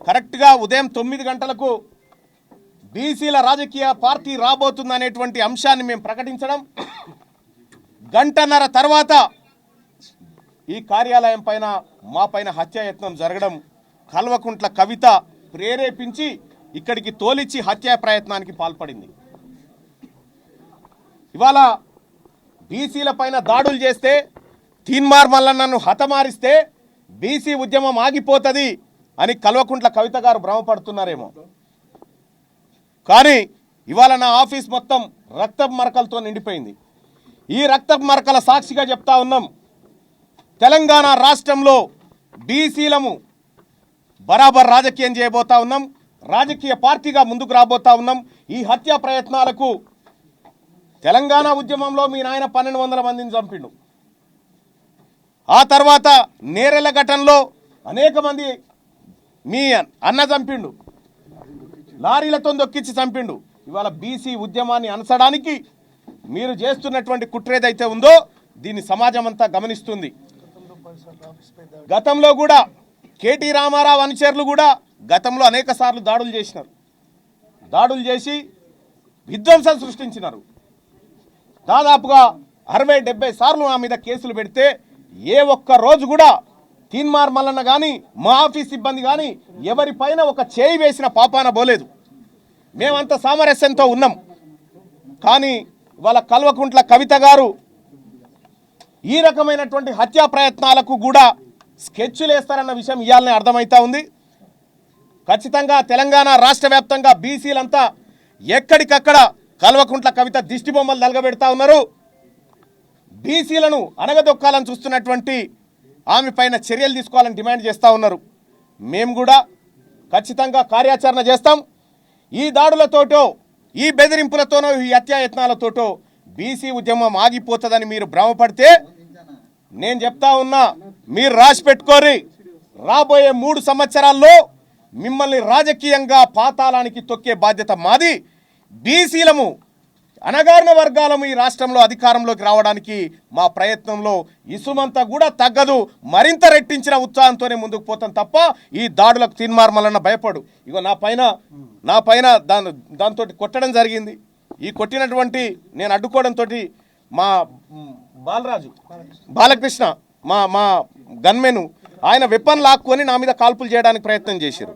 కరెక్ట్గా ఉదయం 9 గంటలకు బీసీల రాజకీయ పార్టీ రాబోతుందనేటువంటి అంశాన్ని మేము ప్రకటించడం, గంటన్నర తర్వాత ఈ కార్యాలయం పైన మా పైన హత్యాయత్నం జరగడం, కల్వకుంట్ల కవిత ప్రేరేపించి ఇక్కడికి తోలిచ్చి హత్యా ప్రయత్నానికి పాల్పడింది. ఇవాళ బీసీల పైన దాడులు చేస్తే, తీన్మార్ మల్లన్నను హతమారిస్తే బీసీ ఉద్యమం ఆగిపోతుంది అని కల్వకుంట్ల కవిత గారు భ్రమపడుతున్నారేమో. కానీ ఇవాళ నా ఆఫీస్ మొత్తం రక్తపు మరకలతో నిండిపోయింది. ఈ రక్తపు మరకల సాక్షిగా చెప్తా ఉన్నాం, తెలంగాణ రాష్ట్రంలో బీసీలము బరాబర్ రాజకీయం చేయబోతా ఉన్నాం, రాజకీయ పార్టీగా ముందుకు రాబోతా ఉన్నాం. ఈ హత్యా ప్రయత్నాలకు తెలంగాణ ఉద్యమంలో మీ నాయన 1200 మందిని చంపిండు. ఆ తర్వాత నేరెల ఘటనలో అనేక మంది మీ అన్న చంపిండు, లారీలతో దొక్కించి చంపిండు. ఇవాళ బీసీ ఉద్యమాన్ని అనసడానికి మీరు చేస్తున్నటువంటి కుట్ర ఏదైతే ఉందో దీన్ని సమాజం అంతా గమనిస్తుంది. గతంలో కూడా కేటీ రామారావు అనుచరులు కూడా గతంలో అనేక సార్లు దాడులు చేసినారు, దాడులు చేసి విధ్వంసం సృష్టించినారు. దాదాపుగా 60-70 సార్లు నా మీద కేసులు పెడితే ఏ ఒక్క రోజు కూడా తీన్మార్ మల్లన్న కానీ మా ఆఫీస్ సిబ్బంది కానీ ఎవరిపైన ఒక చేయి వేసిన పాపాన పోలేదు. మేమంత సామరస్యంతో ఉన్నాం. కానీ వాళ్ళ కల్వకుంట్ల కవిత గారు ఈ రకమైనటువంటి హత్యా ప్రయత్నాలకు కూడా స్కెచ్లు వేస్తారన్న విషయం ఇవాళనే అర్థమవుతా ఉంది. ఖచ్చితంగా తెలంగాణ రాష్ట్ర వ్యాప్తంగా బీసీలంతా ఎక్కడికక్కడ కల్వకుంట్ల కవిత దిష్టి బొమ్మలు నలగబెడతా ఉన్నారు. బీసీలను అనగదొక్కాలని చూస్తున్నటువంటి ఆమె పైన చర్యలు తీసుకోవాలని డిమాండ్ చేస్తూ ఉన్నారు. మేము కూడా ఖచ్చితంగా కార్యాచరణ చేస్తాం. ఈ దాడులతోటో, ఈ బెదిరింపులతోనో, ఈ హత్యాయత్నాలతోటో బీసీ ఉద్యమం ఆగిపోతుందని మీరు భ్రమపడితే నేను చెప్తా ఉన్నా, మీరు రాసి పెట్టుకోరి, రాబోయే 3 సంవత్సరాల్లో మిమ్మల్ని రాజకీయంగా పాతాళానికి తొక్కే బాధ్యత మాది. బీసీలము అణగారిన వర్గాలము ఈ రాష్ట్రంలో అధికారంలోకి రావడానికి మా ప్రయత్నంలో ఇసుమంతా కూడా తగ్గదు, మరింత రెట్టించిన ఉత్సాహంతోనే ముందుకు పోతాం తప్ప ఈ దాడులకు తీన్మార్ మల్లన్న భయపడు. ఇగో నా పైన దాంతో కొట్టడం జరిగింది. ఈ కొట్టినటువంటి నేను అడ్డుకోవడంతో మా బాలకృష్ణ మా గన్మెను ఆయన వెపన్ లాక్కొని నా మీద కాల్పులు చేయడానికి ప్రయత్నం చేశారు.